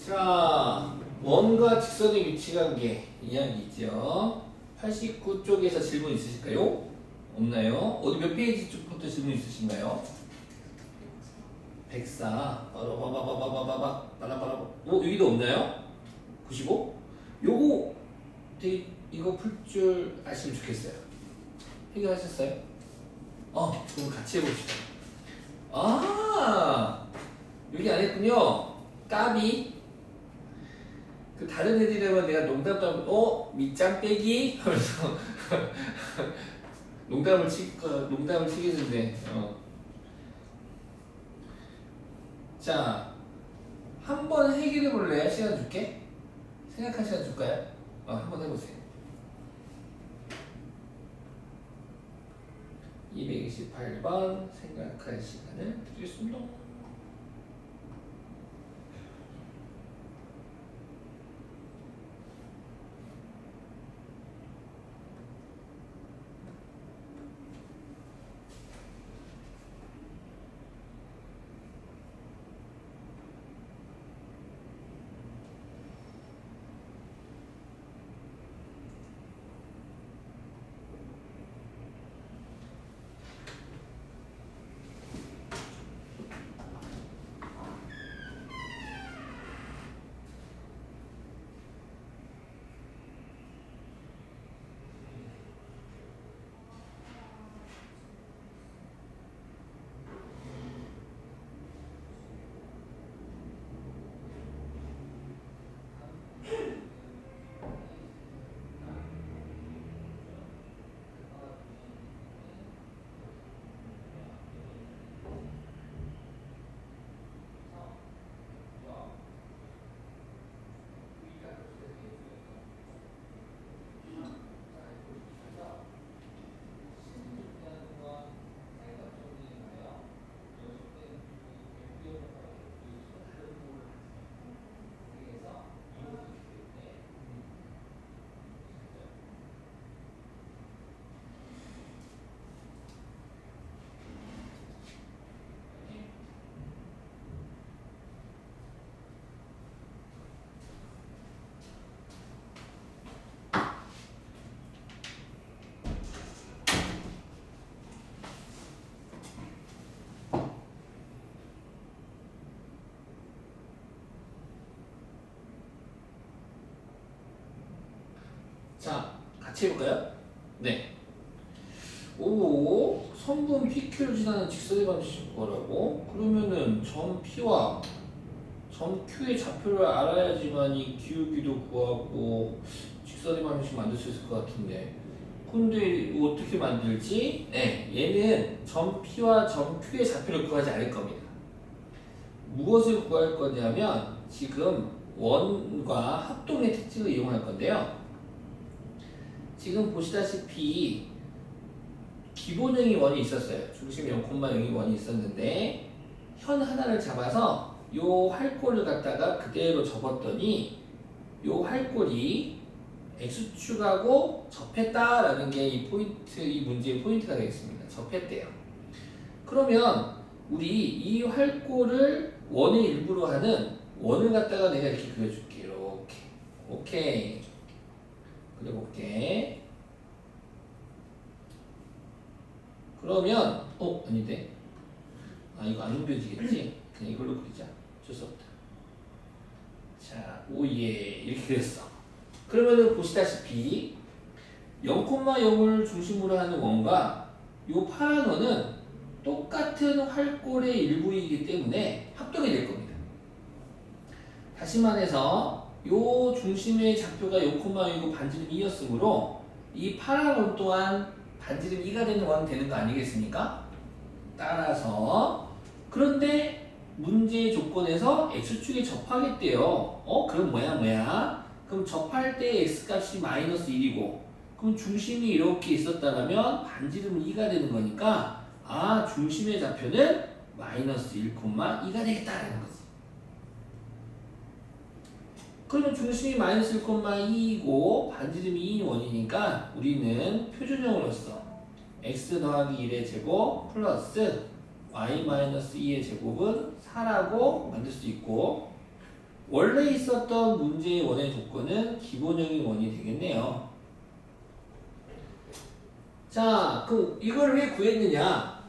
자, 원과 직선의 위치관계 이야기죠. 89쪽에서 질문 있으실까요? 없나요? 어디 몇 페이지 쪽부터 질문 있으신가요? 104. 여기도 없나요? 95? 요거 되게 이거 풀 줄 아시면 좋겠어요. 해결하셨어요? 그럼 같이 해봅시다. 여기 안 했군요. 까비. 그 다른 애들이라면 내가 농담도 하면 밑장 빼기 하면서 농담을 치겠는데 자, 한번 해결해 볼래요? 시간 줄게. 생각할 시간 줄까요? 한번 해보세요. 228번 생각할 시간을 드리겠습니다. 자, 같이 해볼까요? 네. 오, 선분 PQ를 지나는 직선의 방식 뭐라고? 그러면은 점 P와 점 Q의 좌표를 알아야지만 이 기울기도 구하고 직선의 방식 만들 수 있을 것 같은데. 근데 이거 어떻게 만들지? 네, 얘는 점 P와 점 Q의 좌표를 구하지 않을 겁니다. 무엇을 구할 거냐면 지금 원과 합동의 특징을 이용할 건데요. 지금 보시다시피 기본형이 원이 있었어요. 중심 0,0이 원이 있었는데 현 하나를 잡아서 요 활골을 갖다가 그대로 접었더니 요 활골이 x축하고 접했다라는 게 이 포인트, 이 문제의 포인트가 되겠습니다. 접했대요. 그러면 우리 이 활골을 원의 일부로 하는 원을 갖다가 내가 이렇게 그려줄게. 이렇게. 오케이. 그려볼게. 그러면 아닌데. 이거 안 옮겨지겠지? 그냥 이걸로 그리자. 어쩔 수 없다. 자, 오예 이렇게 그렸어. 그러면은 보시다시피 0,0을 중심으로 하는 원과 요 파란 원은 똑같은 활골의 일부이기 때문에 합동이 될 겁니다. 다시 말해서 요 중심의 좌표가 0,2고 반지름 2였으므로 이 파란 원 또한 반지름 2가 되는 원이 되는 거 아니겠습니까? 따라서 그런데 문제의 조건에서 x축에 접하겠대요. 그럼 뭐야? 그럼 접할 때 x값이 마이너스 1이고 그럼 중심이 이렇게 있었다면 반지름은 2가 되는 거니까 중심의 좌표는 마이너스 1,2가 되겠다라는 거지. 그러면 중심이 마이너스 1,2이고 반지름이 2인 원이니까 우리는 표준형으로서 x 더하기 1의 제곱 플러스 y-2의 제곱은 4라고 만들 수 있고 원래 있었던 문제의 원의 조건은 기본형의 원이 되겠네요. 자, 그럼 이걸 왜 구했느냐?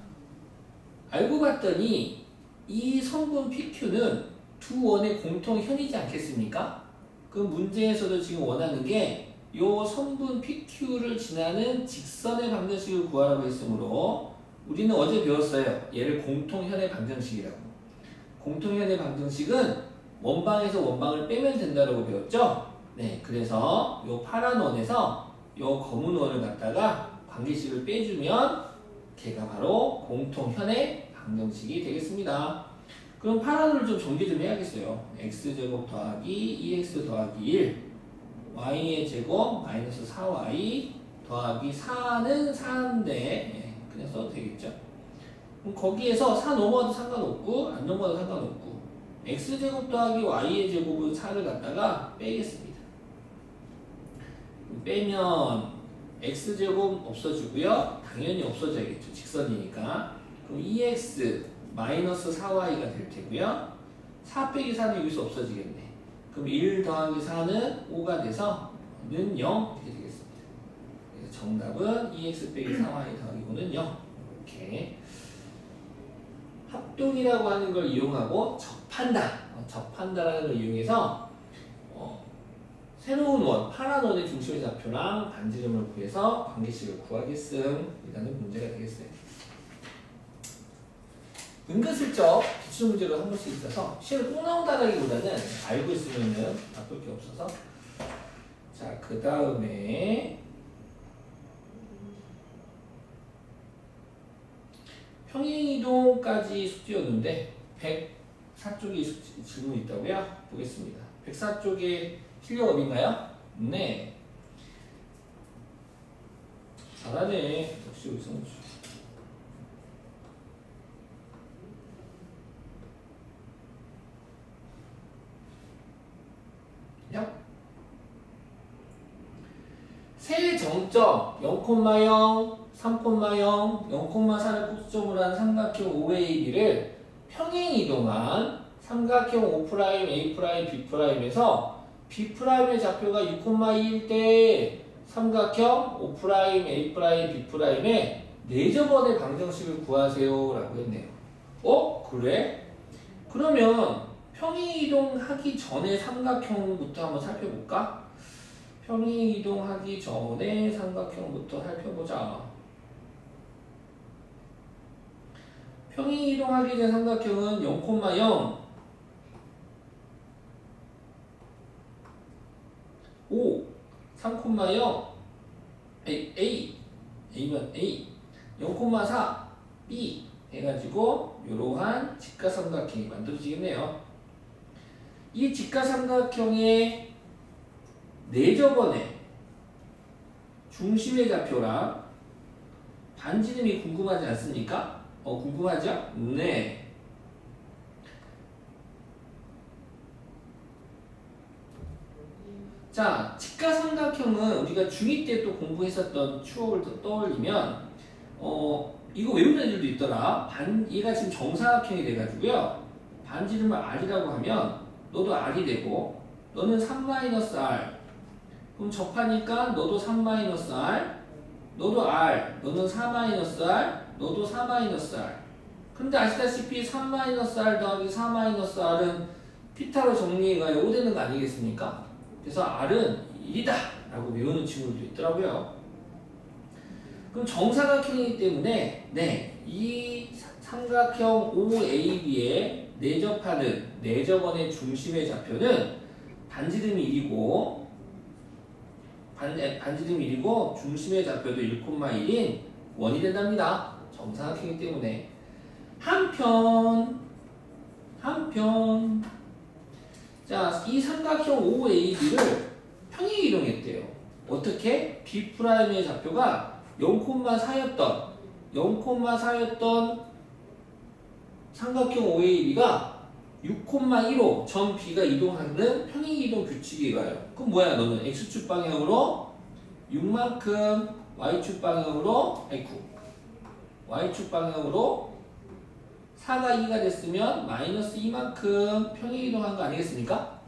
알고 봤더니 이 성분 PQ는 두 원의 공통현이지 않겠습니까? 그 문제에서도 지금 원하는 게 요 성분 PQ를 지나는 직선의 방정식을 구하라고 했으므로 우리는 어제 배웠어요. 얘를 공통현의 방정식이라고. 공통현의 방정식은 원방에서 원방을 빼면 된다고 배웠죠? 네, 그래서 요 파란 원에서 요 검은 원을 갖다가 관계식을 빼주면 걔가 바로 공통현의 방정식이 되겠습니다. 그럼 파란 원을 좀 정리 좀 해야겠어요. x제곱 더하기 2x 더하기 1 y의 제곱 마이너스 4y 더하기 4는 4인데 그냥 써도 되겠죠? 그럼 거기에서 4 넘어가도 상관없고 안 넘어가도 상관없고 x제곱 더하기 y의 제곱은 4를 갖다가 빼겠습니다. 빼면 x제곱 없어지고요. 당연히 없어져야겠죠. 직선이니까. 그럼 2x 마이너스 4y가 될 테고요. 4 빼기 4는 여기서 없어지겠네. 그럼 1 더하기 4는 5가 돼서 는 0 이렇게 되겠습니다. 그래서 정답은 2x 빼기 4y 더하기 5는 0 이렇게 합동이라고 하는 걸 이용하고 접한다라는 걸 이용해서 새로운 원, 파란 원의 중심의 좌표랑 반지름을 구해서 관계식을 구하겠음이라는 문제가 되겠어요. 은근슬쩍 기출문제로 한 번씩 있어서 시험에 꼭 나온다라기보다는 알고 있으면은 나쁠 게 없어서. 자, 그 다음에 평행이동까지 숙제였는데 104쪽에 질문이 있다고요? 보겠습니다. 104쪽에 실력 어딘가요? 네. 잘하네. 역시 우리 성주. 세 정점 0,0, 3,0, 0,4를 꼭지점으로 한 삼각형 OAB를 평행이동한 삼각형 O', A', B'에서 B'의 좌표가 6,2일 때 삼각형 O', A', B'의 내저번의 방정식을 구하세요 라고 했네요. 그래? 그러면 평행이동하기 전에 삼각형부터 한번 살펴볼까? 평행이동하기 전에 삼각형부터 살펴보자. 평행이동하기 전 삼각형은 0,0, 5, 3,0, A면 A, 0,4, B 해가지고 이러한 직가삼각형이 만들어지겠네요. 이 직가삼각형의 내저번의 중심의 좌표랑 반지름이 궁금하지 않습니까? 궁금하죠? 네. 자, 직가삼각형은 우리가 중2 때 또 공부했었던 추억을 또 떠올리면 이거 외우는 애들도 있더라. 얘가 지금 정사각형이 돼가지고요. 반지름을 R이라고 하면 너도 R이 되고 너는 3-R 그럼 접하니까 너도 3-R 너도 R 너는 4-R 너도 4-R 근데 아시다시피 3-R 더하기 4-R은 피타로 정리해가야 5 되는 거 아니겠습니까? 그래서 R은 1이다 라고 외우는 친구들도 있더라고요. 그럼 정사각형이기 때문에 이 삼각형 OAB에 내접하는 내접원의 중심의 좌표는 반지름이 1이고 반지름이 1이고 중심의 좌표도 1,1인 원이 된답니다. 정사각형이기 때문에 한편 자, 이 삼각형 OAB를 평행이동했대요. 어떻게? B'의 좌표가 0,4였던 삼각형 OAB가 6,15 점 B가 이동하는 평행이동 규칙이 가요. 그럼 뭐야? 너는 X축 방향으로 6만큼 Y축 방향으로 Y축 방향으로 4가 2가 됐으면 마이너스 2만큼 평행이동한 거 아니겠습니까?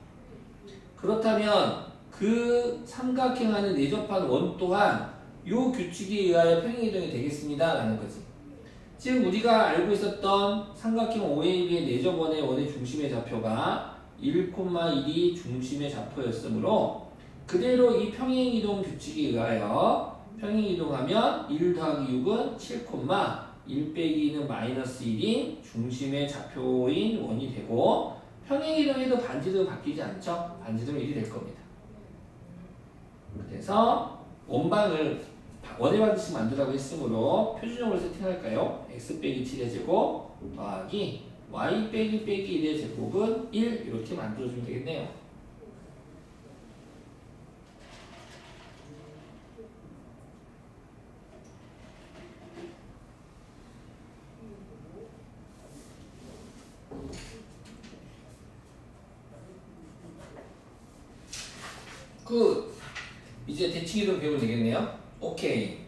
그렇다면 그 삼각형하는 내접한 원 또한 이 규칙에 의하여 평행이동이 되겠습니다 라는 거지. 즉 우리가 알고 있었던 삼각형 OAB의 내접원의 원의 중심의 좌표가 1,1이 중심의 좌표였으므로 그대로 이 평행이동 규칙에 의하여 평행이동하면 1 더하기 6은 7, 1 빼기 2는 마이너스 1인 중심의 좌표인 원이 되고 평행이동해도 반지름은 바뀌지 않죠? 반지름은 1이 될 겁니다. 그래서 원방을 원의 방식 만들라고 했으므로 표준형으로 세팅할까요? x 빼기 7의 제곱 더하기 y 빼기 1의 제곱은 1 이렇게 만들어주면 되겠네요. 굿! 이제 대칭이동 배우면 되겠네요. 오케이.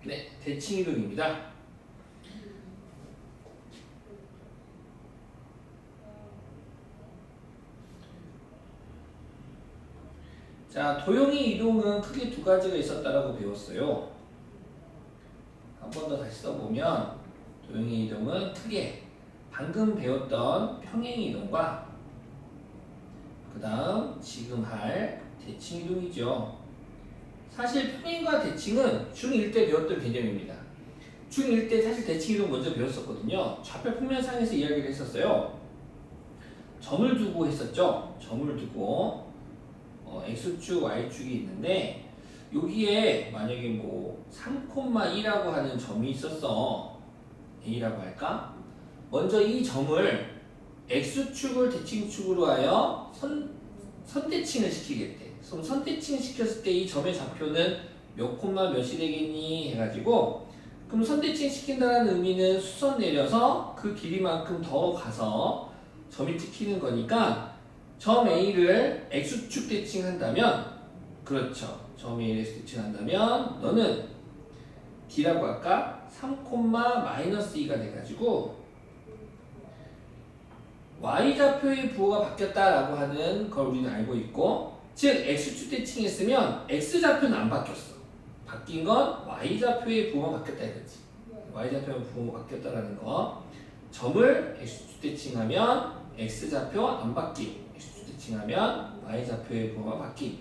네, 대칭이동입니다. 자, 도형의 이동은 크게 두 가지가 있었다라고 배웠어요. 한 번 더 다시 써보면 도형의 이동은 크게 방금 배웠던 평행 이동과 그 다음 지금 할 대칭 이동이죠. 사실 평행과 대칭은 중1 때 배웠던 개념입니다. 중1 때 사실 대칭 이동 먼저 배웠었거든요. 좌표 평면상에서 이야기를 했었어요. 점을 두고 했었죠. 점을 두고 X축, Y축이 있는데 여기에 만약에 뭐 3,2라고 하는 점이 있었어. A라고 할까? 먼저 이 점을 X축을 대칭축으로 하여 선대칭을 시키겠대. 그럼 선대칭을 시켰을 때 이 점의 좌표는 몇 콤마 몇이 되겠니? 해가지고 그럼 선대칭 시킨다는 의미는 수선 내려서 그 길이만큼 더 가서 점이 찍히는 거니까 점 A를 X축 대칭한다면 그렇죠. 점 A를 X 대칭한다면 너는 D라고 할까? 3, 마이너스 2가 돼가지고 Y좌표의 부호가 바뀌었다라고 하는 걸 우리는 알고 있고 즉 X축 대칭했으면 X좌표는 안 바뀌었어. 바뀐 건 Y좌표의 부호가 바뀌었다 이거지. Y좌표의 부호가 바뀌었다라는 거. 점을 X축 대칭하면 X좌표 안 바뀜. X축 대칭하면 Y좌표의 부호가 바뀜.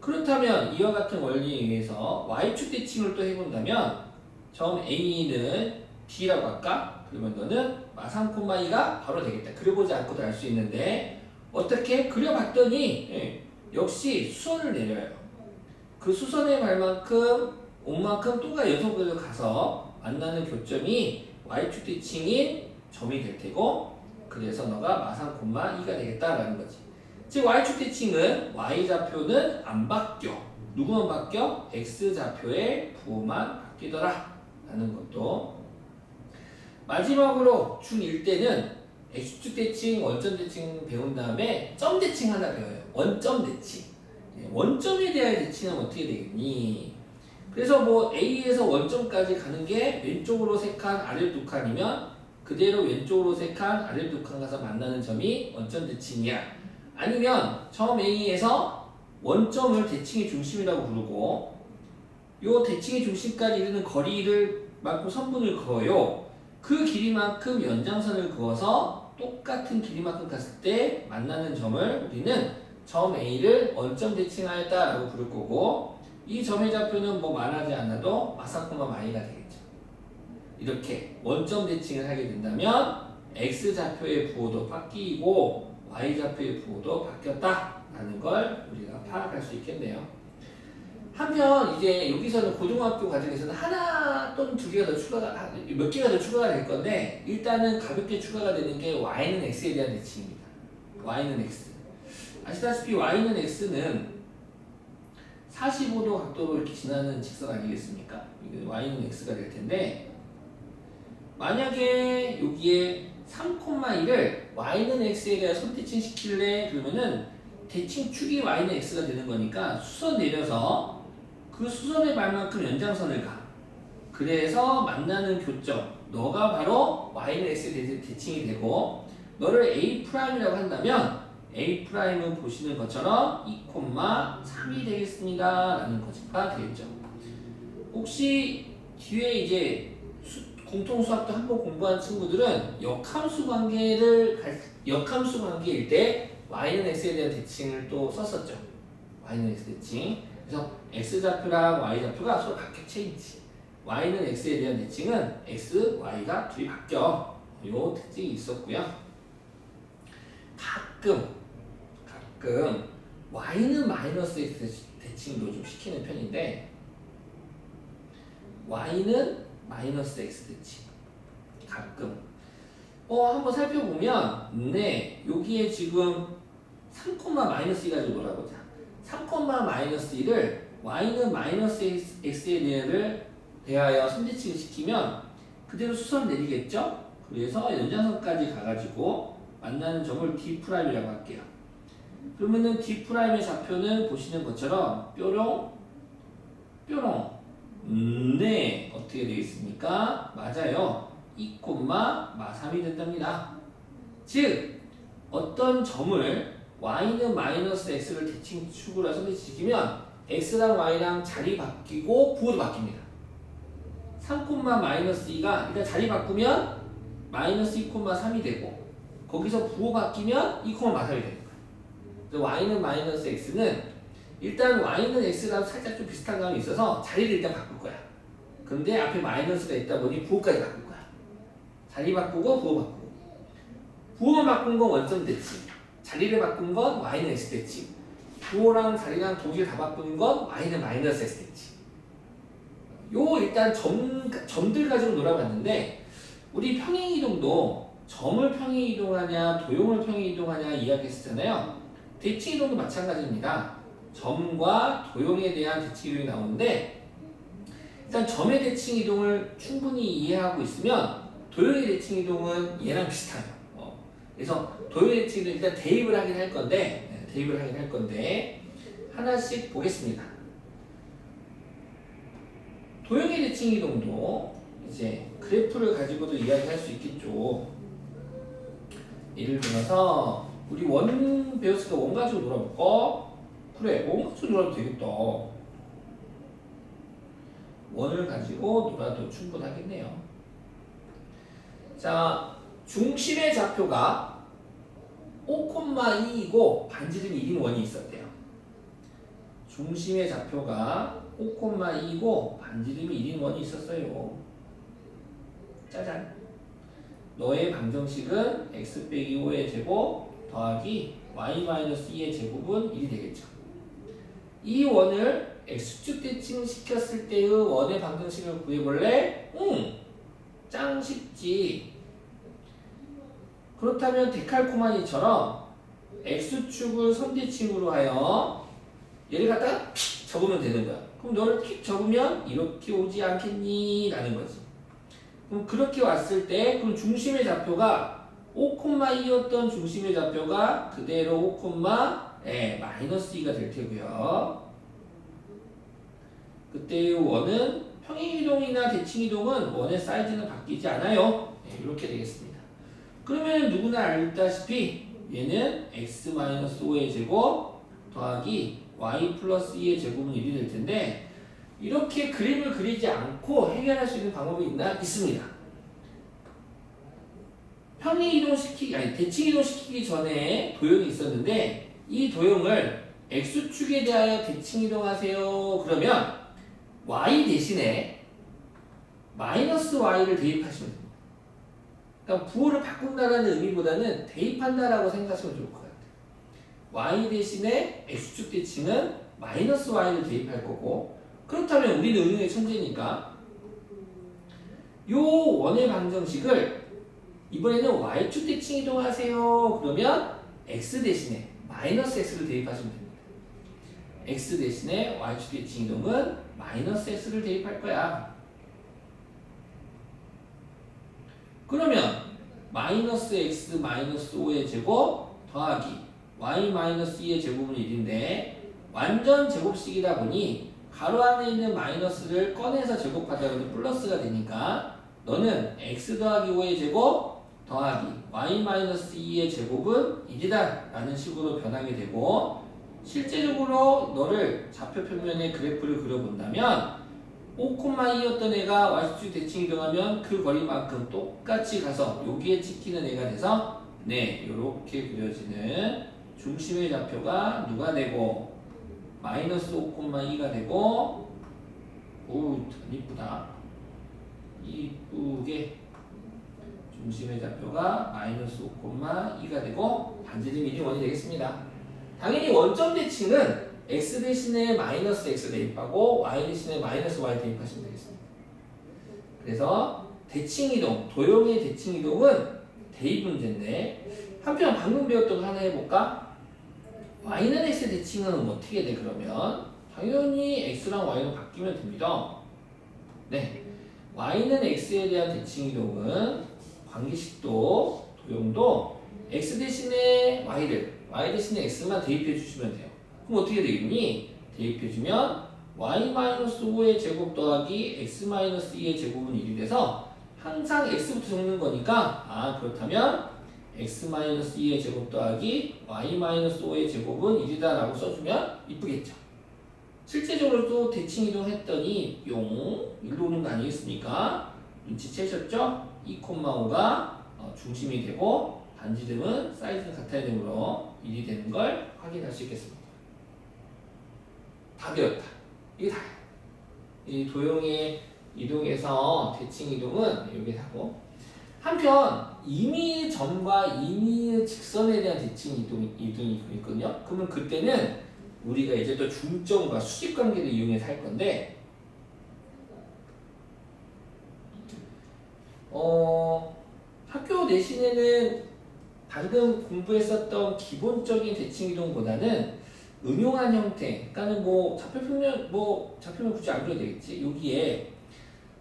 그렇다면 이와 같은 원리에 의해서 Y축 대칭을 또 해본다면 점 A는 D라고 할까? 그러면 너는 3,2가 바로 되겠다. 그려보지 않고도 알 수 있는데 어떻게 그려봤더니 역시 수선을 내려요. 그 수선의 발만큼 온만큼 또가 연속으로 가서 만나는 교점이 Y축 대칭인 점이 될 테고 그래서 너가 3,2가 되겠다라는 거지. 즉 Y축 대칭은 Y좌표는 안 바뀌어. 누구만 바뀌어? X좌표의 부호만 바뀌더라 라는 것도 마지막으로 중1 때는 X축 대칭, 원점 대칭 배운 다음에 점 대칭 하나 배워요. 원점 대칭. 원점에 대한 대칭은 어떻게 되겠니? 그래서 뭐 A에서 원점까지 가는 게 왼쪽으로 3칸, 아래로 2칸이면 그대로 왼쪽으로 3칸, 아래로 2칸 가서 만나는 점이 원점 대칭이야. 아니면 점 A에서 원점을 대칭의 중심이라고 부르고 요 대칭의 중심까지 이르는 거리를 만큼 선분을 그어요. 그 길이만큼 연장선을 그어서 똑같은 길이만큼 갔을 때 만나는 점을 우리는 점 A를 원점 대칭하였다라고 부를 거고 이 점의 좌표는 뭐 말하지 않아도 마사코마 마이가 되겠죠. 이렇게 원점 대칭을 하게 된다면 X좌표의 부호도 바뀌고 Y좌표의 부호도 바뀌었다라는 걸 우리가 파악할 수 있겠네요. 한편 이제 여기서는 고등학교 과정에서는 하나 또는 두 개가 더 추가가 몇 개가 더 추가가 될 건데 일단은 가볍게 추가가 되는 게 y는 x에 대한 대칭입니다. y는 x. 아시다시피 y는 x는 45도 각도로 이렇게 지나는 직선 아니겠습니까? y는 x가 될 텐데 만약에 여기에 3,1을 y는 x에 대해 선대칭 시킬래 그러면은 대칭축이 y는 x가 되는 거니까 수선 내려서 그 수선의 발만큼 연장선을 가. 그래서 만나는 교점, 너가 바로 y는 x에 대칭이 되고 너를 A'이라고 한다면 A'은 보시는 것처럼 2,3이 되겠습니다 라는 거가 되겠죠. 혹시 뒤에 이제 공통수학도 한번 공부한 친구들은 역함수 관계일 때 y는 x에 대한 대칭을 또 썼었죠. y는 x 대칭. 그래서 x좌표랑 y좌표가 서로 각격체 있지. y는 x에 대한 대칭은 x, y가 둘이 바뀌어. 요 특징이 있었고요. 가끔 y는 마이너스 x 대칭도 좀 시키는 편인데 y는 마이너스 x 대칭 가끔 한번 살펴보면 여기에 지금 3,-2 가지고 놀아보자. 3,-1을 y는 마이너스 x에 대하여 선대칭을 시키면 그대로 수선 내리겠죠? 그래서 연장선까지 가가지고 만나는 점을 D'이라고 할게요. 그러면은 D'의 좌표는 보시는 것처럼 뾰롱 어떻게 되겠습니까? 맞아요. 2,-3이 된답니다. 즉 어떤 점을 y는 마이너스 x를 대칭축으로 선대칭시키면 x랑 y랑 자리 바뀌고 부호도 바뀝니다. 3,-2가 일단 자리 바꾸면 마이너스 2,3이 되고 거기서 부호 바뀌면 2,-3이 되는 거예요. y는 마이너스 x는 일단 y는 x랑 살짝 좀 비슷한 감이 있어서 자리를 일단 바꿀 거야. 근데 앞에 마이너스가 있다 보니 부호까지 바꿀 거야. 자리 바꾸고 부호 바꾸고. 부호만 바꾼 건 원점 대칭. 자리를 바꾼 건 y는 x 대칭. 부호랑 자리랑 동시에 다 바꾼 건 y는 마이너스 x 대칭. 요 일단 점들 가지고 놀아봤는데 우리 평행이동도 점을 평행이동하냐 도형을 평행이동하냐 이야기했었잖아요. 대칭이동도 마찬가지입니다. 점과 도형에 대한 대칭이동이 나오는데 일단 점의 대칭이동을 충분히 이해하고 있으면 도형의 대칭이동은 얘랑 비슷해요. 그래서 도형의 대칭이동 일단 대입을 하긴 할 건데 하나씩 보겠습니다. 도형의 대칭이동도 이제 그래프를 가지고도 이야기할 수 있겠죠. 예를 들어서 우리 원 배웠으니까 원 가지고 놀아볼까? 그래, 원 가지고 놀아도 되겠다. 원을 가지고 놀아도 충분하겠네요. 자, 중심의 좌표가 5,2이고 반지름이 1인 원이 있었대요. 중심의 좌표가 5,2이고 반지름이 1인 원이 있었어요. 짜잔. 너의 방정식은 x 빼기 5의 제곱 더하기 y-2의 제곱은 1이 되겠죠. 이 원을 x축 대칭 시켰을 때의 원의 방정식을 구해볼래? 짱 쉽지. 그렇다면 데칼코마니처럼 x축을 선대칭으로 하여 얘를 갖다가 픽 접으면 되는 거야. 그럼 너를 픽 접으면 이렇게 오지 않겠니? 라는 거지. 그럼 그렇게 왔을 때 그럼 중심의 좌표가 5,2였던 중심의 좌표가 그대로 5,-2가 될 테고요. 그때의 원은 평행이동이나 대칭이동은 원의 사이즈는 바뀌지 않아요. 이렇게 되겠습니다. 그러면 누구나 알다시피 얘는 x-5의 제곱 더하기 y 플러스 2의 제곱은 1이 될 텐데 이렇게 그림을 그리지 않고 해결할 수 있는 방법이 있습니다. 대칭이동 시키기 전에 도형이 있었는데 이 도형을 x축에 대하여 대칭이동하세요. 그러면 y 대신에 마이너스 y를 대입하시면 됩니다. 그러니까 부호를 바꾼다는 의미보다는 대입한다라고 생각하시면 좋을 것 같아요. y 대신에 x축 대칭은 마이너스 y를 대입할 거고 그렇다면 우리는 응용의 천재니까 요 원의 방정식을 이번에는 y축 대칭 이동하세요. 그러면 x 대신에 마이너스 x를 대입하시면 됩니다. x 대신에 y축 대칭 이동은 마이너스 x를 대입할 거야. 그러면 마이너스 x 마이너스 5의 제곱 더하기 y 마이너스 2의 제곱은 1인데 완전 제곱식이다 보니 가로 안에 있는 마이너스를 꺼내서 제곱하자. 그러면 플러스가 되니까 너는 x 더하기 5의 제곱 더하기 y 마이너스 2의 제곱은 1이다 라는 식으로 변하게 되고, 실제적으로 너를 좌표 평면의 그래프를 그려본다면 5,2였던 애가 y축 대칭 이동하면 그 거리만큼 똑같이 가서 여기에 찍히는 애가 돼서 이렇게 그려지는 중심의 좌표가 누가 되고 마이너스 5,2가 되고, 이쁘다. 이쁘게 중심의 좌표가 마이너스 5,2가 되고 반지름 1이 되겠습니다. 당연히 원점 대칭은 x 대신에 마이너스 x 대입하고 y 대신에 마이너스 y 대입하시면 되겠습니다. 그래서 대칭 이동, 도형의 대칭 이동은 대입 문제인데, 한편 방금 배웠던 거 하나 해볼까? y는 x 대칭은 어떻게 돼? 그러면 당연히 x랑 y는 바뀌면 됩니다. y는 x에 대한 대칭 이동은 관계식도 도형도 x 대신에 y를 y 대신에 x만 대입해 주시면 돼요. 그럼 어떻게 되겠니? 대입해 주면 y-5의 제곱 더하기 x-2의 제곱은 1이 돼서 항상 x부터 적는 거니까, 그렇다면 x-2의 제곱 더하기 y-5의 제곱은 1이다 라고 써주면 이쁘겠죠. 실제적으로도 대칭 이동했더니 일로 오는 거 아니겠습니까? 눈치채셨죠? 2,5가 중심이 되고 반지름은 사이즈는 같아야 되므로 1이 되는 걸 확인할 수 있겠습니다. 다 되었다. 이게 다야. 이 도형의 이동에서 대칭 이동은 이게 다고, 한편 임의의 점과 임의의 직선에 대한 대칭 이동이 있거든요. 그러면 그때는 우리가 이제 또 중점과 수직 관계를 이용해서 할 건데, 학교 내신에는 방금 공부했었던 기본적인 대칭 이동보다는 응용한 형태, 그러니까는 좌표면 굳이 안 그려도 되겠지. 여기에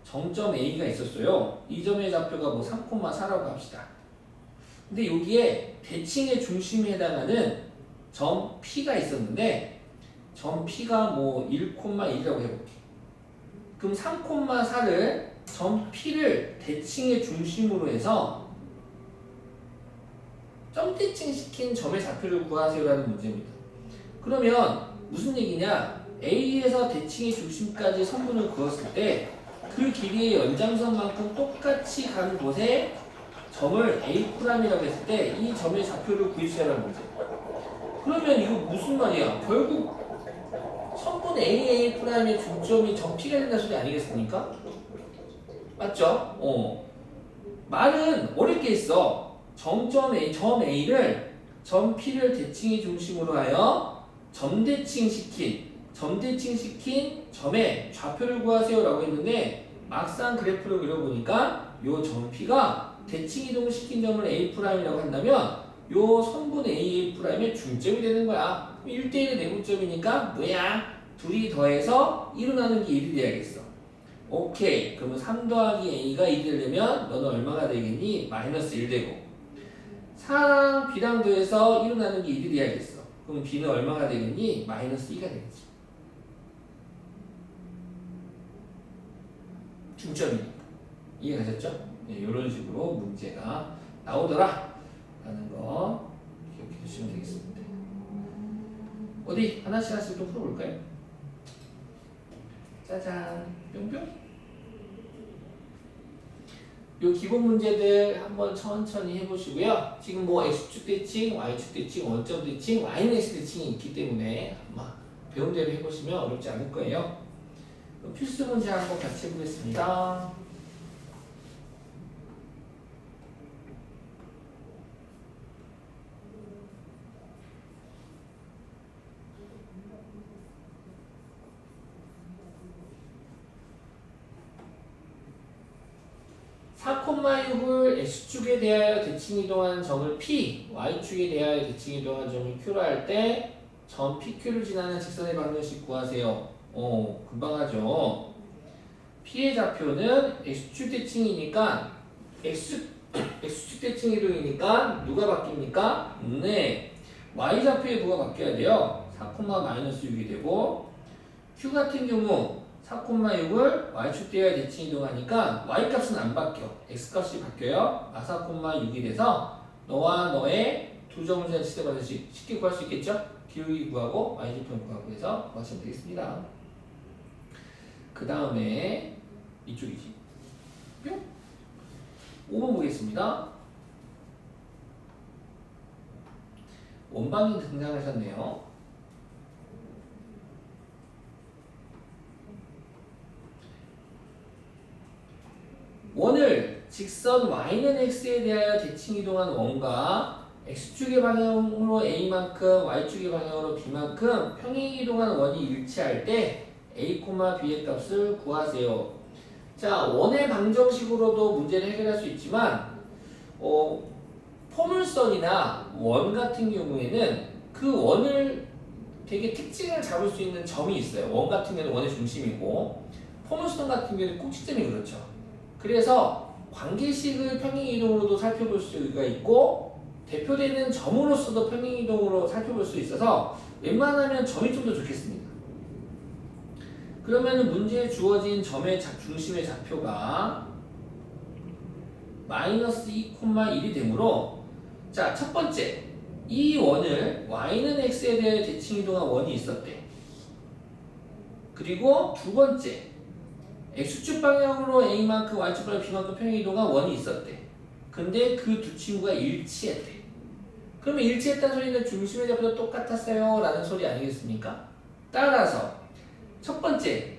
정점 A가 있었어요. 이 점의 좌표가 3,4라고 합시다. 근데 여기에 대칭의 중심에 해당하는 점 P가 있었는데, 점 P가 1,1이라고 해볼게. 그럼 3,4를 점 P를 대칭의 중심으로 해서 점 대칭 시킨 점의 좌표를 구하세요라는 문제입니다. 그러면 무슨 얘기냐? A에서 대칭의 중심까지 선분을 그었을 때 그 길이의 연장선만큼 똑같이 가는 곳에 점을 A'이라고 했을 때 이 점의 좌표를 구해주세요라는 문제. 그러면 이거 무슨 말이야? 결국 선분 A'의 중점이 점 P가 된다는 소리 아니겠습니까? 맞죠? 말은 어렵게 했어. 점 A를 점 P를 대칭의 중심으로 하여 점 대칭 시킨 점의 좌표를 구하세요 라고 했는데, 막상 그래프를 그려보니까 요 점 P가 대칭 이동을 시킨 점을 A'이라고 한다면 요 선분 A'의 중점이 되는 거야. 1대1의 내분점이니까 둘이 더해서 1로 나누는 게 1이 돼야겠어. 오케이. 그러면 3 더하기 A가 1이 되려면 너는 얼마가 되겠니? 마이너스 1 되고, 4랑 B랑 더해서 1로 나누는 게 1이 돼야겠어. 그럼 B는 얼마가 되겠니? 마이너스 2가 되겠지. 중점이니까. 이해가셨죠? 이런 식으로 문제가 나오더라 라는 거 기억해 주시면 되겠습니다. 어디 하나씩 또 풀어볼까요? 짜잔, 뿅뿅. 요 기본 문제들 한번 천천히 해보시고요. 지금 x축 대칭, y축 대칭, 원점 대칭, y는 x 대칭이 있기 때문에 아마 배운 대로 해보시면 어렵지 않을 거예요. 필수 문제 한번 같이 해보겠습니다. (4,6을) x축에 대하여 대칭 이동하는 점을 P, y축에 대하여 대칭 이동하는 점을 Q로 할 때 점 PQ를 지나는 직선의 방정식 구하세요. 금방 하죠. P의 좌표는 x축 대칭이니까 x축 대칭 이동이니까 누가 바뀝니까? y 좌표에 뭐가 바뀌어야 돼요? 4, -6이 되고, Q 같은 경우 4,6을 y축 대하여 대칭 이동하니까 y값은 안 바뀌어. x값이 바뀌어요. 마사 4,6이 돼서 너와 너의 두 점을 치대받을 수 쉽게 구할 수 있겠죠? 기울기 구하고 y좌표 구하고 해서 구하시면 되겠습니다. 그 다음에 이쪽이지. 뿅. 5번 보겠습니다. 원방이 등장하셨네요. 원을 직선 y는 x에 대하여 대칭 이동한 원과 x축의 방향으로 a만큼 y축의 방향으로 b만큼 평행 이동한 원이 일치할 때 a, b의 값을 구하세요. 자, 원의 방정식으로도 문제를 해결할 수 있지만 포물선이나 원 같은 경우에는 그 원을 되게 특징을 잡을 수 있는 점이 있어요. 원 같은 경우는 원의 중심이고 포물선 같은 경우는 꼭지점이 그렇죠. 그래서 관계식을 평행이동으로도 살펴볼 수가 있고 대표되는 점으로서도 평행이동으로 살펴볼 수 있어서 웬만하면 점이 좀 더 좋겠습니다. 그러면 문제에 주어진 점의 중심의 좌표가 마이너스 2,1이 되므로 자, 첫 번째 이 원을 y는 x에 대해 대칭 이동한 원이 있었대. 그리고 두 번째 x축 방향으로 a만큼 y축 방향 b만큼 평행 이동한 원이 있었대. 근데 그 두 친구가 일치했대. 그러면 일치했다는 소리는 중심의 좌표도 똑같았어요 라는 소리 아니겠습니까? 따라서 첫 번째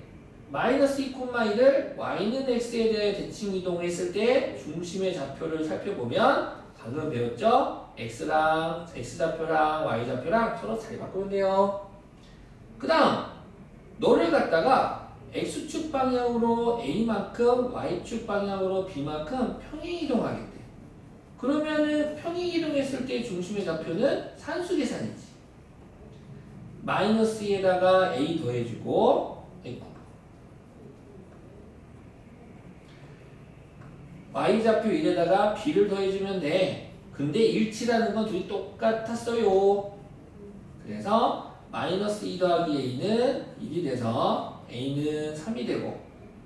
마이너스 2,1을 y는 x에 대해 대칭 이동했을 때 중심의 좌표를 살펴보면 방금 배웠죠? x랑 x좌표랑 y좌표랑 서로 자리 바꾸면 돼요. 그 다음 너를 갖다가 x축 방향으로 a만큼 y축 방향으로 b만큼 평행 이동하겠대. 그러면은 평행 이동했을 때 중심의 좌표는 산수 계산이지. 마이너스 2에다가 a 더해주고 y좌표 1에다가 b를 더해주면 돼. 근데 일치라는 건 둘이 똑같았어요. 그래서 마이너스 2 더하기 a는 1이 돼서 a는 3이 되고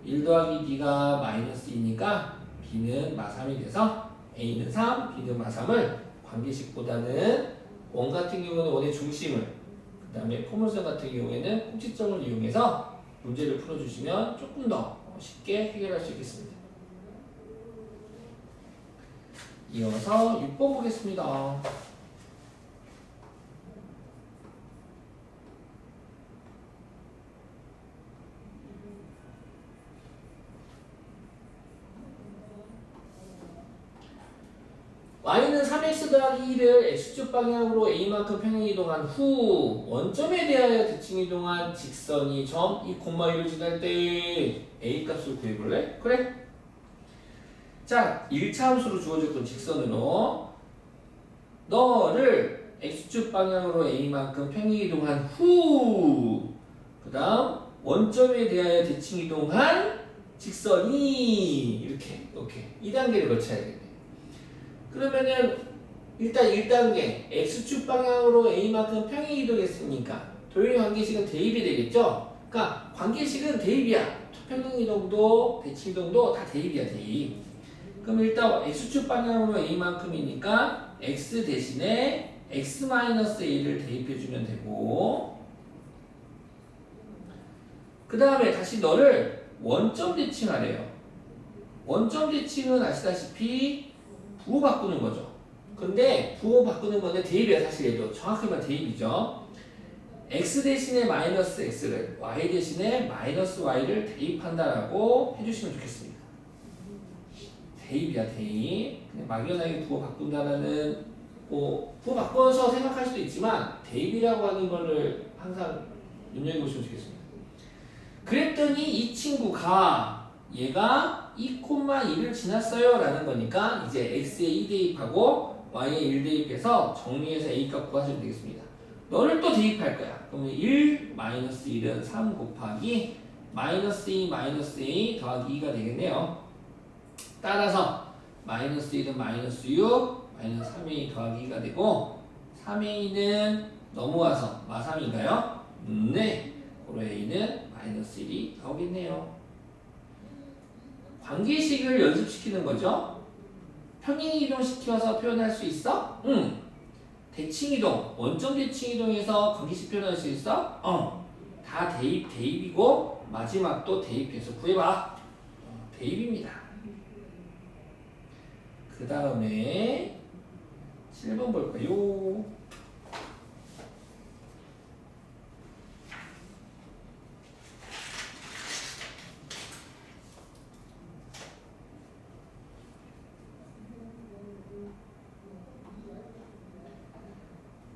1 더하기 b가 마이너스 2니까 b는 마3이 돼서 a는 3, b는 마3을 관계식보다는 원 같은 경우는 원의 중심을 그 다음에 포물선 같은 경우에는 꼭지점을 이용해서 문제를 풀어주시면 조금 더 쉽게 해결할 수 있겠습니다. 이어서 6번 보겠습니다. y는 3x 더하기 1을 x축 방향으로 a만큼 평행 이동한 후 원점에 대하여 대칭 이동한 직선이 점 2,1을 지날 때 a 값을 구해볼래? 그래? 자, 1차 함수로 주어졌던 직선으로 너를 x축 방향으로 a만큼 평행 이동한 후 그 다음 원점에 대하여 대칭 이동한 직선이 이렇게 2단계를 거쳐야겠네. 그러면은 일단 1단계 x축 방향으로 a만큼 평행 이동했으니까 도형의 관계식은 대입이 되겠죠? 그러니까 관계식은 대입이야. 평행 이동도 대칭 이동도 다 대입이야, 대입. 그럼 일단 x축 방향으로 a만큼이니까 x 대신에 x-a를 대입해주면 되고 그 다음에 다시 너를 원점 대칭하래요. 원점 대칭은 아시다시피 부호 바꾸는 거죠. 근데 부호 바꾸는 건데 대입이야. 사실 얘도 정확히 말하면 대입이죠. x 대신에 마이너스 x를 y 대신에 마이너스 y를 대입한다라고 해주시면 좋겠습니다. 대입이야, 대입. 그냥 막연하게 부호 바꾼다라는 부호 바꿔서 생각할 수도 있지만 대입이라고 하는 거를 항상 눈여겨보시면 좋겠습니다. 그랬더니 이 친구가 얘가 2,2를 지났어요 라는 거니까 이제 x에 2 대입하고 y에 1 대입해서 정리해서 a 값 구하시면 되겠습니다. 너를 또 대입할 거야. 그러면 1 마이너스 1은 3 곱하기 마이너스 2 마이너스 a 더하기 2가 되겠네요. 따라서 마이너스 1은 마이너스 6 마이너스 3a 더하기 2가 되고 3a는 넘어와서 마3인가요? 네. 그로 a는 마이너스 1이 나오겠네요. 관계식을 연습시키는 거죠. 평행이동 시켜서 표현할 수 있어? 응. 대칭이동, 원점 대칭이동에서 관계식 표현할 수 있어? 다 대입이고 마지막도 대입해서 구해봐. 대입입니다. 그 다음에 7번 볼까요?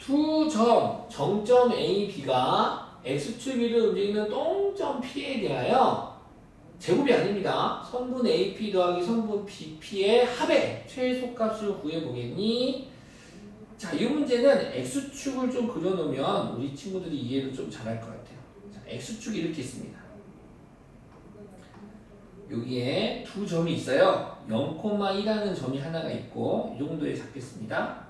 두 점, 정점 A, B가 X축 위를 움직이는 똥점 P에 대하여 제곱이 아닙니다. 선분 AP 더하기 선분 BP의 합의 최소값을 구해보겠니? 자, 이 문제는 X축을 좀 그려놓으면 우리 친구들이 이해를 좀 잘할 것 같아요. 자, X축이 이렇게 있습니다. 여기에 두 점이 있어요. 0,1라는 점이 하나가 있고 이 정도에 잡겠습니다.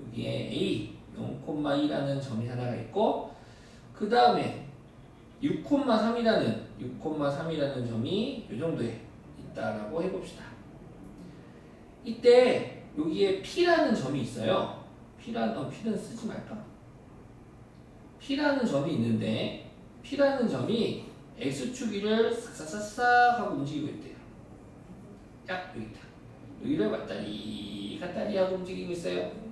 여기에 A 0,2라는 점이 하나가 있고 그 다음에 6,3이라는 점이 이 정도에 있다라고 해봅시다. 이때 여기에 P라는 점이 있어요. P는 쓰지 말까? P라는 점이 있는데 P라는 점이 X축 위를 싹싹싹 하고 움직이고 있대요. 딱 여기 있다. 여기를 왔다리 갔다리 하고 움직이고 있어요.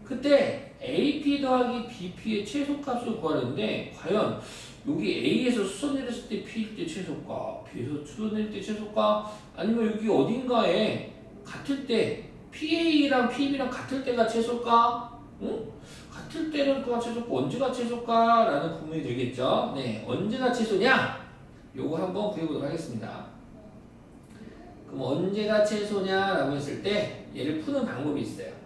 그때 AP 더하기 BP의 최소값을 구하는데 과연 여기 A에서 수선 내렸을 때 P일 때 최소값, B에서 수선 내릴 때 최소값, 아니면 여기 어딘가에 같을 때 PA랑 PB랑 같을 때가 최소값? 응? 같을 때는 그가 최소값, 언제가 최소값? 라는 구문이 되겠죠. 네, 언제가 최소냐? 요거 한번 구해보도록 하겠습니다. 그럼 언제가 최소냐라고 했을 때 얘를 푸는 방법이 있어요.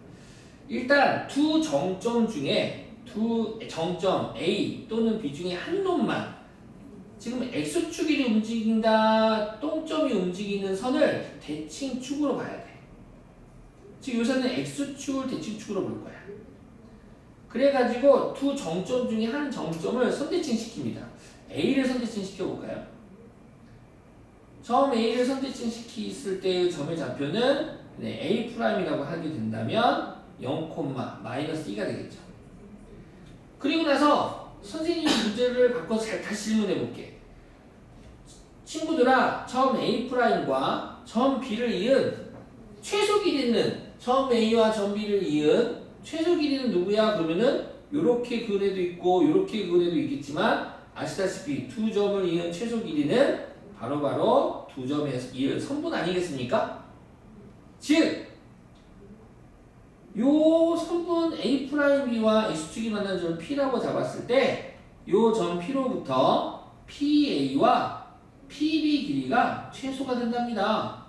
일단 두 정점 중에 두 정점 A 또는 B 중에 한 놈만 지금 X축이 움직인다, 똥점이 움직이는 선을 대칭축으로 봐야 돼. 즉 요새는 X축을 대칭축으로 볼 거야. 그래가지고 두 정점 중에 한 정점을 선대칭 시킵니다. A를 선대칭 시켜볼까요? 점 A를 선대칭 시켰을 때의 점의 좌표는 A'이라고 하게 된다면 0,-2가 되겠죠. 그리고 나서 선생님이 문제를 바꿔서 다시 질문해 볼게. 친구들아, 점 A'과 점 B를 이은 최소 길이는 점 A와 점 B를 이은 최소 길이는 누구야? 그러면은 요렇게 그래도 있고 요렇게 그래도 있겠지만 아시다시피 두 점을 이은 최소 길이는 바로 두 점에서 이은 선분 아니겠습니까? 즉 요 선분 A'B와 X축이 만나는 점 P라고 잡았을 때 요 점 P로부터 PA와 PB 길이가 최소가 된답니다.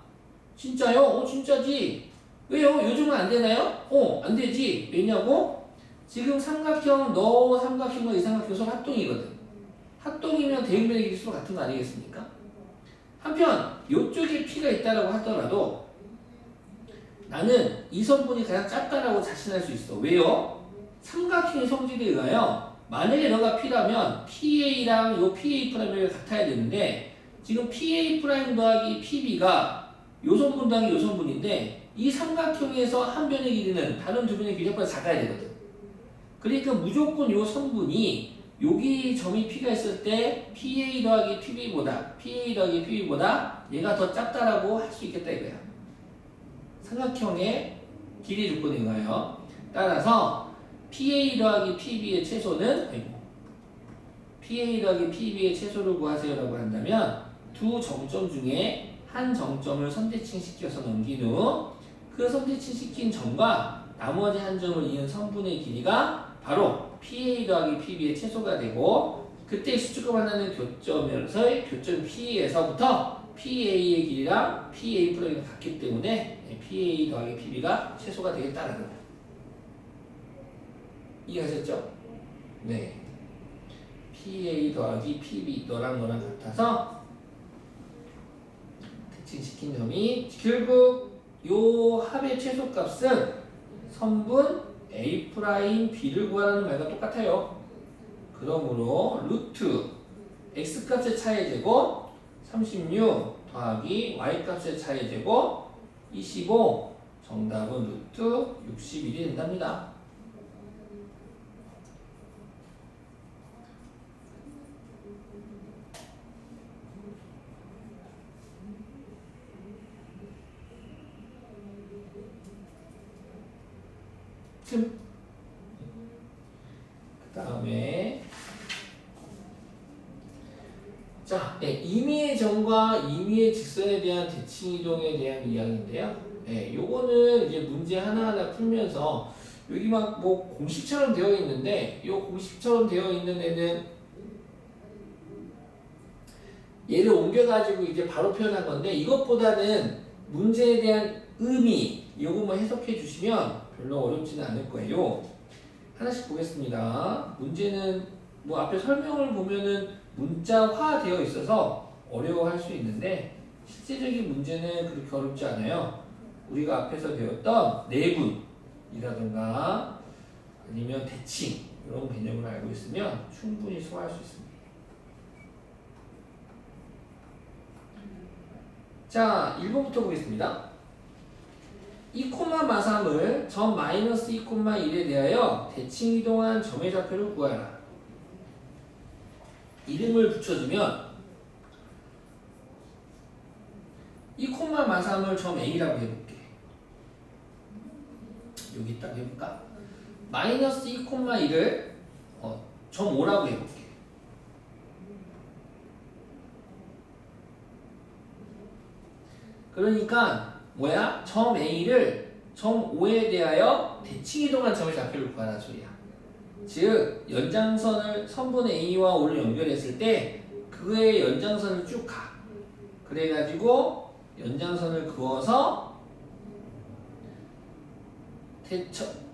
진짜요? 진짜지. 왜요? 요즘은 안 되나요? 안 되지. 왜냐고? 지금 삼각형, 너 삼각형과 이 삼각형 서로 합동이거든. 합동이면 대응면의 길이 서로 같은 거 아니겠습니까? 한편 요쪽에 P가 있다라고 하더라도 나는 이 선분이 가장 작다라고 자신할 수 있어. 왜요? 삼각형의 성질에 의하여 만약에 너가 P라면 PA랑 요 PA 프라임이 같아야 되는데 지금 PA 프라임 더하기 PB가 요 선분 더하기 요 선분인데 이 삼각형에서 한 변의 길이는 다른 두 변의 길이보다 작아야 되거든. 그러니까 무조건 요 선분이 여기 점이 P가 있을 때 PA 더하기 PB보다 얘가 더 작다라고 할 수 있겠다 이거야. 삼각형의 길이 조건에 의하여 따라서 PA 더하기 PB의 최소는 PA 더하기 PB의 최소를 구하세요라고 한다면 두 정점 중에 한 정점을 선대칭 시켜서 넘긴 후 그 선대칭 시킨 점과 나머지 한 점을 이은 선분의 길이가 바로 PA 더하기 PB의 최소가 되고 그때 X축과 만나는 교점에서의 교점 P에서부터 PA의 길이랑 PA 프라임이 같기 때문에 PA 더하기 PB가 최소가 되겠다는 거예요. 이해하셨죠? 네. PA 더하기 PB 너랑 같아서 대칭시킨 점이 결국 요 합의 최소값은 선분 A 프라임 B를 구하라는 말과 똑같아요. 그러므로 루트 x값의 차의 제곱 36 더하기 y값의 차의 제곱 25 정답은 루트 61이 된답니다. 그 다음에 자, 임의의 점과 임의의 직선에 대한 대칭 이동에 대한 이야기인데요. 요거는 이제 문제 하나하나 풀면서 여기 막 뭐 공식처럼 되어 있는데 요 공식처럼 되어 있는 애는 얘를 옮겨가지고 이제 바로 표현한 건데 이것보다는 문제에 대한 의미 요것만 해석해 주시면 별로 어렵지는 않을 거예요. 하나씩 보겠습니다. 문제는 뭐 앞에 설명을 보면은 문자화 되어 있어서 어려워할 수 있는데 실제적인 문제는 그렇게 어렵지 않아요. 우리가 앞에서 배웠던 내분이라든가 아니면 대칭 이런 개념을 알고 있으면 충분히 소화할 수 있습니다. 자, 1번부터 보겠습니다. 2,마삼을 점 마이너스 2,1에 대하여 대칭 이동한 점의 좌표를 구하라. 이름을 붙여주면 2,마삼을 점 A라고 해볼게. 여기 딱 해볼까? 마이너스 2,1을 점 5라고 해볼게. 그러니까 뭐야? 점 A를 점 5에 대하여 대칭 이동한 점의 좌표를 구하라는 소리야. 즉 연장선을 선분 A와 O를 연결했을 때 그의 연장선을 쭉 가. 그래가지고 연장선을 그어서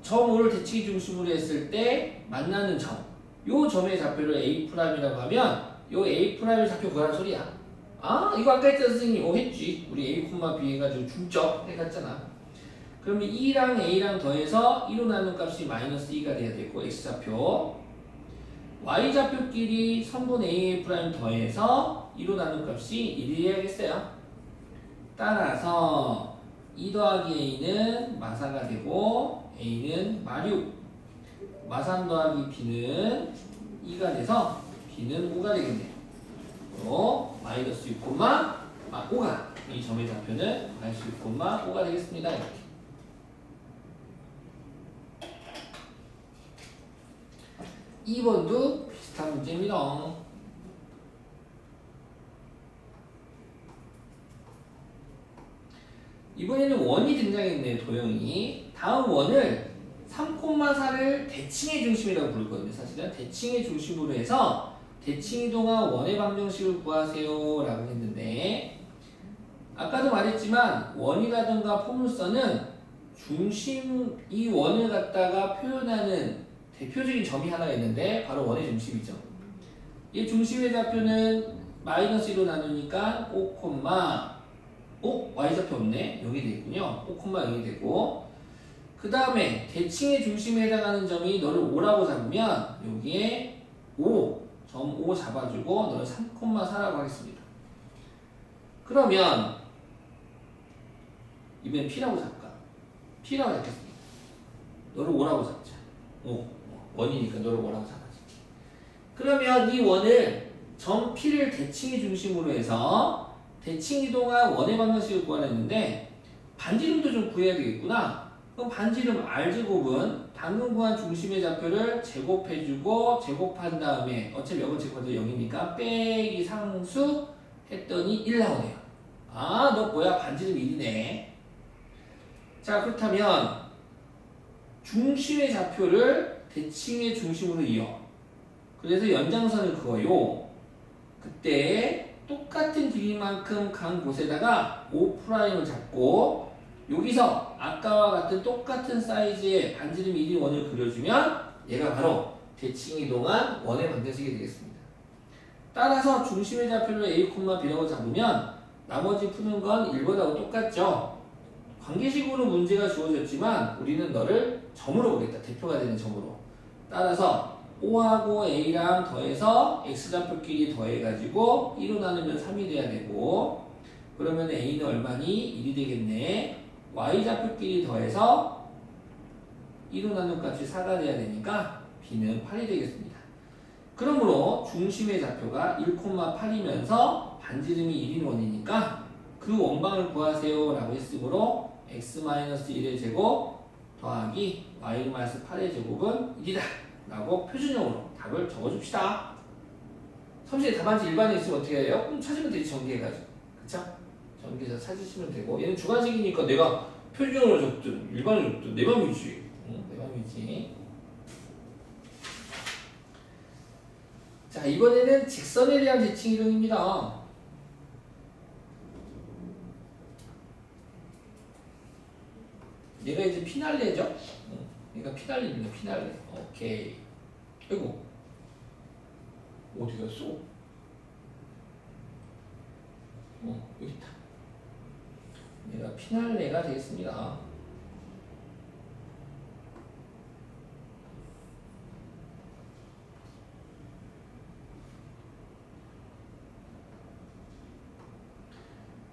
점 5를 대칭 중심으로 했을 때 만나는 점. 요 점의 좌표를 A'이라고 하면 요 A'의 좌표 구하라는 소리야. 아 이거 아까 했잖아 선생님. 했지. 우리 A, B 해가지고 중점 해갔잖아. 그러면 2랑 A랑 더해서 1로 나눈 값이 마이너스 2가 돼야 되고 X좌표 Y좌표끼리 선분 A 더해서 2로 나눈 값이 1이 해야겠어요. 따라서 2 더하기 A는 마사가 되고 A는 마류 마3 더하기 B는 2가 돼서 B는 5가 되겠네요. 그리고 마이너스 6,5가 이 점의 좌표는 마이너스 6,5가 되겠습니다. 이렇게. 2번도 비슷한 문제입니다. 이번에는 원이 등장했네요. 도형이. 다음 원을 3,4를 대칭의 중심이라고 부르거든요. 사실은 대칭의 중심으로 해서 대칭 이동한 원의 방정식을 구하세요 라고 했는데 아까도 말했지만 원이라든가 포물선은 중심 이 원을 갖다가 표현하는 대표적인 점이 하나가 있는데 바로 원의 중심이죠. 이 중심의 좌표는 마이너스 1로 나누니까 5, y좌표 없네. 0이 되겠군요. 5, 0이 되고 그 다음에 대칭의 중심에 해당하는 점이 너를 5라고 잡으면 여기에 5, 점 5 잡아주고 너를 3,4라고 하겠습니다. 그러면 이번엔 P라고 잡을까? P라고 잡겠습니다. 너를 5라고 잡자. 5. 원이니까 너를 5라고 잡아야지. 그러면 이 원을 점 P를 대칭의 중심으로 해서 대칭 이동한 원의 방정식을 구하랬는데 반지름도 좀 구해야 되겠구나. 그럼 반지름 R제곱은 방금 구한 중심의 좌표를 제곱해주고 제곱한 다음에 어차피 여건 제곱해도 0이니까 빼기 상수 했더니 1 나오네요. 아, 너 뭐야? 반지름 1이네. 자, 그렇다면 중심의 좌표를 대칭의 중심으로 이어. 그래서 연장선을 그어요. 그때 똑같은 길이만큼 간 곳에다가 O'을 잡고 여기서 아까와 같은 똑같은 사이즈의 반지름 1인 원을 그려주면 얘가 바로 대칭 이동한 원의 방정식이 되겠습니다. 따라서 중심의 좌표를 A, B라고 잡으면 나머지 푸는 건 1번하고 똑같죠. 관계식으로 문제가 주어졌지만 우리는 너를 점으로 보겠다. 대표가 되는 점으로. 따라서 O하고 A랑 더해서 X좌표끼리 더해가지고 1로 나누면 3이 돼야 되고 그러면 A는 얼마니? 1이 되겠네. Y좌표끼리 더해서 1로 나눈 값이 4가 돼야 되니까 B는 8이 되겠습니다. 그러므로 중심의 좌표가 1,8이면서 반지름이 1인 원이니까 그 원방을 구하세요 라고 했으므로 x-1의 제곱 더하기 y-8의 제곱은 1이다 라고 표준형으로 답을 적어줍시다. 선생님 답안지 일반에 있으면 어떻게 해요? 그럼 찾으면 되지, 전개해가지고. 그쵸? 전개해서 찾으시면 되고 얘는 주관식이니까 내가 표준형으로 적든 일반으로 적든 내 맘이지. 내 맘이지. 자, 이번에는 직선에 대한 대칭 이동입니다. 얘가 이제 피날레죠? 얘가 피날레입니다. 피날레. 오케이. 아이고. 어디 갔어? 여기 있다. 얘가 피날레가 되겠습니다.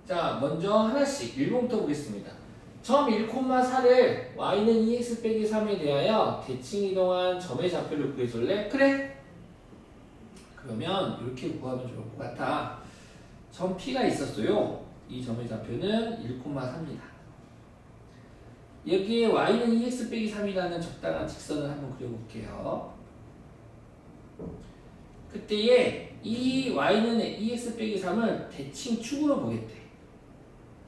자, 먼저 하나씩 일봉부터 보겠습니다. 점 1,4를 y는 2x 빼기 3에 대하여 대칭 이동한 점의 좌표를 구해줄래? 그래? 그러면 이렇게 구하면 좋을 것 같아. 점 P가 있었어요. 이 점의 좌표는 1,4입니다. 여기에 y는 2x 빼기 3이라는 적당한 직선을 한번 그려볼게요. 그때에 이 y는 2x 빼기 3을 대칭축으로 보겠대.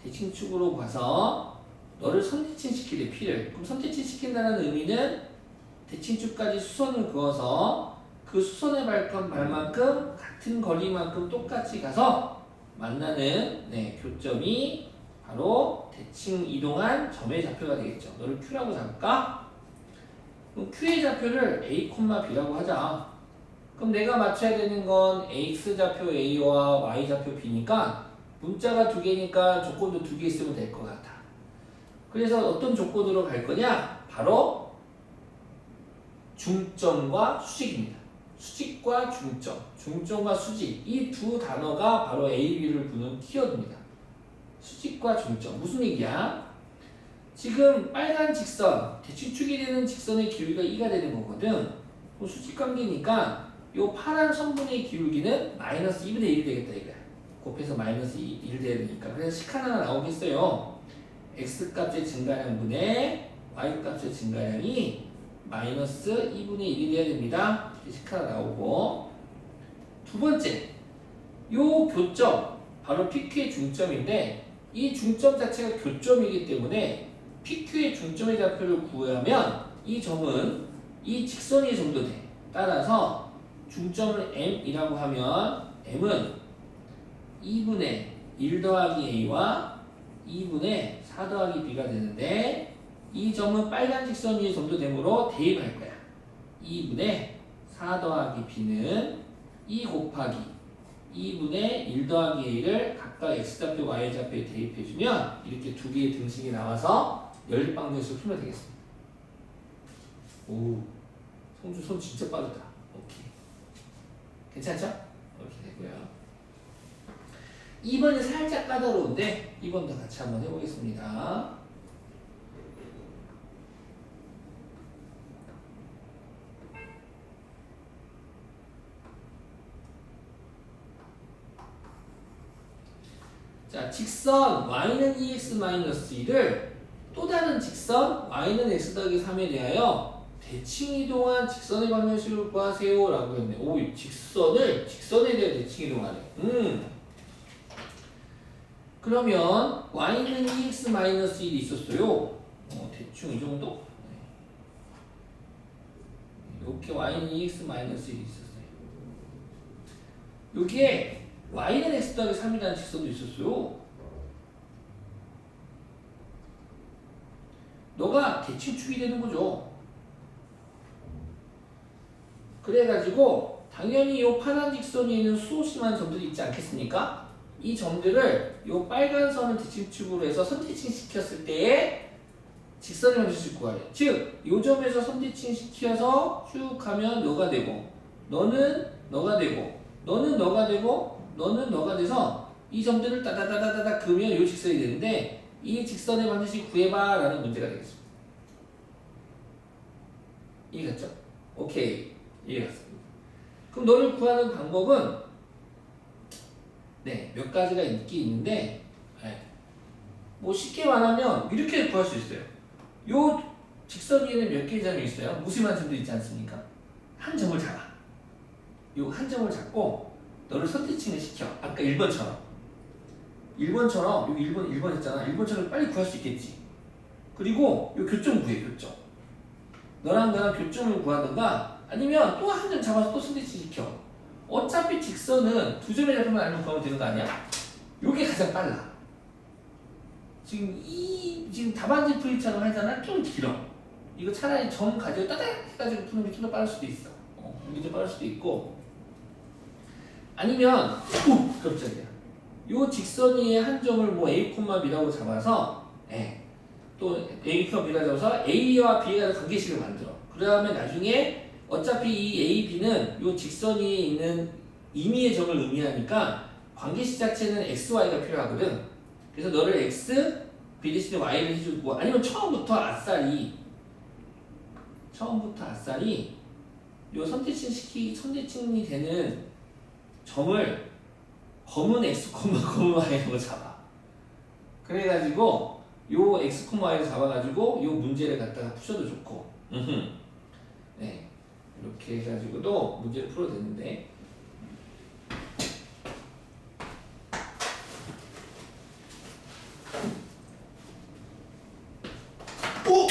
대칭축으로 봐서 너를 선대칭 시키래, P를. 그럼 선대칭 시킨다는 의미는 대칭축까지 수선을 그어서 그 수선의 발만큼 같은 거리만큼 똑같이 가서 만나는 교점이 바로 대칭 이동한 점의 좌표가 되겠죠. 너를 Q라고 잡을까? 그럼 Q의 좌표를 A, B라고 하자. 그럼 내가 맞춰야 되는 건 X좌표 A와 Y좌표 B니까 문자가 두 개니까 조건도 두 개 있으면 될 것 같아. 그래서 어떤 조건으로 갈 거냐? 바로 중점과 수직입니다. 수직과 중점, 중점과 수직 이 두 단어가 바로 A, B를 부르는 키워드입니다. 수직과 중점 무슨 얘기야? 지금 빨간 직선, 대칭축이 되는 직선의 기울기가 2가 되는 거거든. 수직 관계니까 이 파란 선분의 기울기는 마이너스 2분의 1이 되겠다 이거야. 곱해서 마이너스 1 돼야 되니까. 그래서 식 하나가 나오겠어요. x값의 증가량분의 y값의 증가량이 마이너스 2분의 1이 돼야 됩니다. 식 하나 나오고 두 번째, 요 교점 바로 PQ의 중점인데 이 중점 자체가 교점이기 때문에 PQ의 중점의 좌표를 구하면 이 점은 이 직선이 정도 돼. 따라서 중점을 M이라고 하면 M은 2분의 1 더하기 A와 2분의 4 더하기 B가 되는데 이 점은 빨간 직선이 정도 되므로 대입할 거야. 2분의 4 더하기 B는 2 곱하기 2분의 1 더하기 A를 각각 X좌표, Y좌표에 대입해주면 이렇게 두 개의 등식이 나와서 연립방정식을 풀면 되겠습니다. 오, 성주 손 진짜 빠르다. 오케이. 괜찮죠? 이렇게 되고요. 2번이 살짝 까다로운데 2번도 같이 한번 해보겠습니다. 자, 직선 y는 2x-1을 또 다른 직선 y는 x 더하기 3에 대하여 대칭 이동한 직선의 방정식을 구하세요 라고 했네. 오, 직선에 대해 대칭 이동하네. 그러면 y는 2x-1이 있었어요. 대충 이 정도? 이렇게 y는 2x-1이 있었어요. 여기에 y는 x 더하기 3이라는 직선도 있었어요. 너가 대칭축이 되는 거죠. 그래가지고 당연히 이 파란 직선에 있는 수소심한 점들이 있지 않겠습니까? 이 점들을 이 빨간 선을 대칭축으로 해서 선대칭 시켰을 때에 직선의 방정식 구하래. 즉, 요 점에서 선대칭 시켜서 쭉 가면 너가 되고, 너는 너가 되고, 너는 너가 되고, 너는 너가 돼서 이 점들을 따다다다다다 그으면 요 직선이 되는데, 이 직선의 방정식 구해봐 라는 문제가 되겠습니다. 이해갔죠? 오케이. 이해갔습니다. 그럼 너를 구하는 방법은 네, 몇 가지가 있긴 있는데, 네. 뭐 쉽게 말하면 이렇게 구할 수 있어요. 요 직선 위에는 몇 개의 점이 있어요? 무심한 점도 있지 않습니까? 한 점을 잡아. 요 한 점을 잡고 너를 선대칭을 시켜. 아까 1번처럼. 1번처럼 여기 1번 했잖아. 1번처럼 빨리 구할 수 있겠지. 그리고 요 교점 구해, 교점. 너랑 나랑 교점을 구하든가 아니면 또 한 점 잡아서 또 선대칭 시켜. 어차피 직선은 두 점의 좌표만 알면 구하면 되는 거 아니야? 요게 가장 빨라. 지금 답안지 풀이처럼 하잖아. 좀 길어. 이거 차라리 점 가지고 따닥 해가지고 푸는 게 좀 더 빠를 수도 있어. 이게 좀 빠를 수도 있고. 아니면 깜짝이야. 요 직선 위에 한 점을 뭐 A, B라고 잡아서 또 A, B라 잡아서 A와 B가 관계식을 만들어. 그 다음에 나중에 어차피 이 A, B는 요 직선 위에 있는 임의의 점을 의미하니까 관계식 자체는 X, Y가 필요하거든. 그래서 너를 X, B 대신에 Y를 해주고 아니면 처음부터 아싸리 요 선대칭이 되는 점을 검은 X, 검은 Y라고 잡아. 그래가지고 요 X, Y를 잡아가지고 요 문제를 갖다가 푸셔도 좋고 네, 이렇게 해가지고도 문제를 풀어도 되는데 오!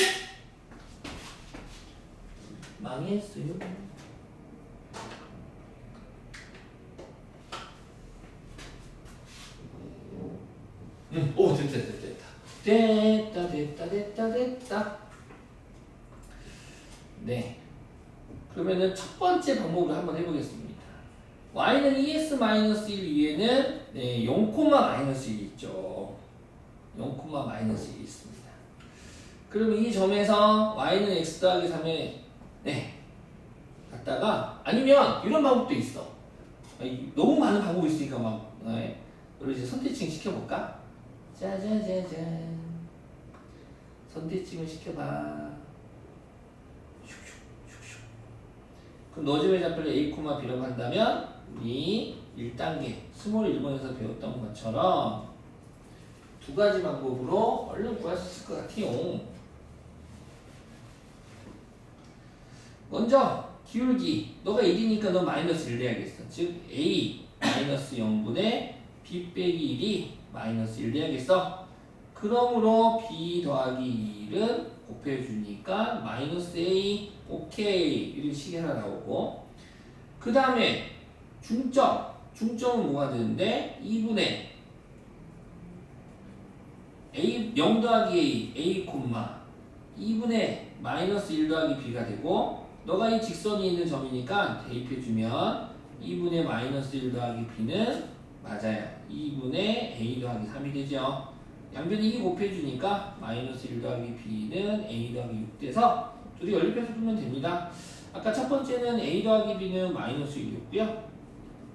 망했어요. 오, 됐다. 네. 그러면은 첫 번째 방법을 한번 해보겠습니다. y는 ES-1 위에는 0,-1이 있죠. 0,-1이 있습니다. 그럼 이 점에서 y는 x 더하기 3에 갔다가 아니면 이런 방법도 있어. 너무 많은 방법이 있으니까 막 우리 이제 선대칭 시켜볼까? 짜자자잔 선대칭을 시켜봐. 그럼 너점의 좌표를 A, B라고 한다면 우리 1단계 스몰 1번에서 배웠던 것처럼 두 가지 방법으로 얼른 구할 수 있을 것 같아요. 먼저 기울기 너가 1이니까 너 마이너스 1 돼야겠어. 즉 A 마이너스 0분의 B 빼기 1이 마이너스 1 돼야겠어. 그러므로 B 더하기 1은 곱해주니까 마이너스 A 오케이 이런 식이 하나 나오고 그 다음에 중점은 뭐가 되는데 2분의 A 0 더하기 A, 2분의 마이너스 1 더하기 B가 되고 너가 이 직선이 있는 점이니까 대입해주면 2분의 마이너스 1 더하기 B는 맞아요. 2분의 A 더하기 3이 되죠. 양변이 2 곱해주니까 마이너스 1 더하기 B는 A 더하기 6 돼서 둘이 연립해서 풀면 됩니다. 아까 첫 번째는 A 더하기 B는 마이너스 1이었고요.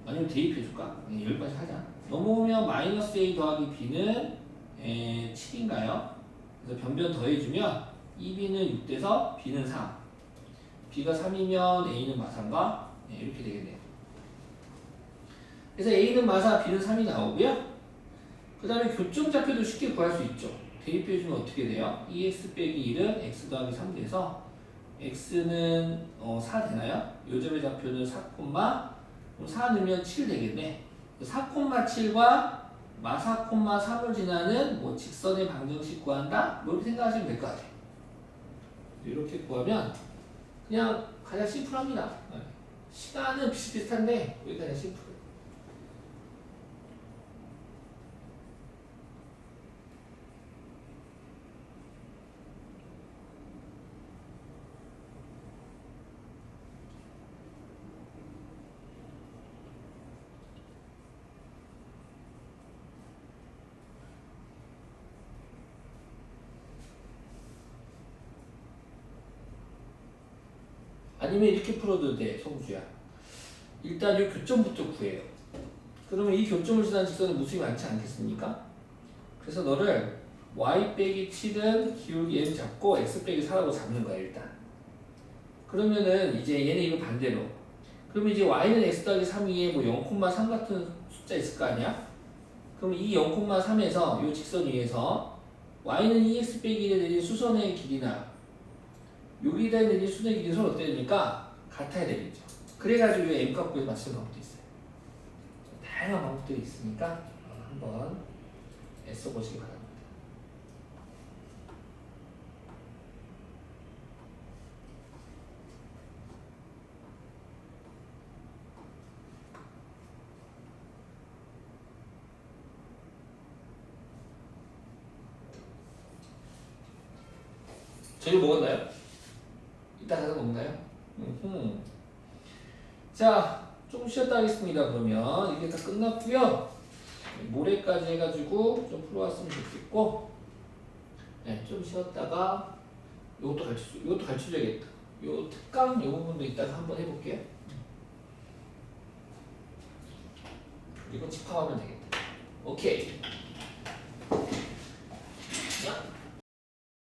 아니면 대입해줄까? 연립까지 하자. 넘어오면 마이너스 A 더하기 B는 7인가요? 그래서 변변 더해주면 2B는 6 돼서 B는 3. B가 3이면 A는 마사인가? 이렇게 되겠네요. 그래서 A는 마사, B는 3이 나오고요. 그 다음에 교점 좌표도 쉽게 구할 수 있죠. 대입해주면 어떻게 돼요? 2x 빼기 1은 x 더하기 3 돼서 x는 4 되나요? 요점의 좌표는 4, 그럼 4 넣으면 7 되겠네. 4,7과 마사, 3을 지나는 뭐 직선의 방정식 구한다? 뭐 이렇게 생각하시면 될 것 같아요. 이렇게 구하면 그냥 가장 심플합니다. 시간은 비슷비슷한데 여기 가장 심플. 아니면 이렇게 풀어도 돼, 성주야. 일단 이 교점부터 구해요. 그러면 이 교점을 지나는 직선은 무수히 많지 않겠습니까? 그래서 너를 y 빼기 7은 기울기 n 잡고 x 빼기 4라고 잡는 거야 일단. 그러면은 이제 얘는 이거 반대로. 그러면 이제 y는 x 더하기 3 위에 뭐 0,3 같은 숫자 있을 거 아니야? 그럼 이 0,3에서 이 직선 위에서 y는 2x 빼기 1에 내린 수선의 길이나 여기다 내린 수선의 길이 서로 어때야 됩니까? 같아야 되겠죠. 그래가지고 이 m 값 구해서 맞추는 방법도 있어요. 다양한 방법들이 있으니까 한번 애써보시기 바랍니다. 저녁 먹었나요? 이따 가서 먹나요? 자, 좀 쉬었다 하겠습니다. 그러면 이게 다 끝났고요. 모레까지 해가지고 좀 풀어왔으면 좋겠고, 네, 좀 쉬었다가 이것도 가르쳐줘야겠다. 요 특강 요 부분도 이따가 한번 해볼게요. 그리고 집합하면 되겠다. 오케이. 자.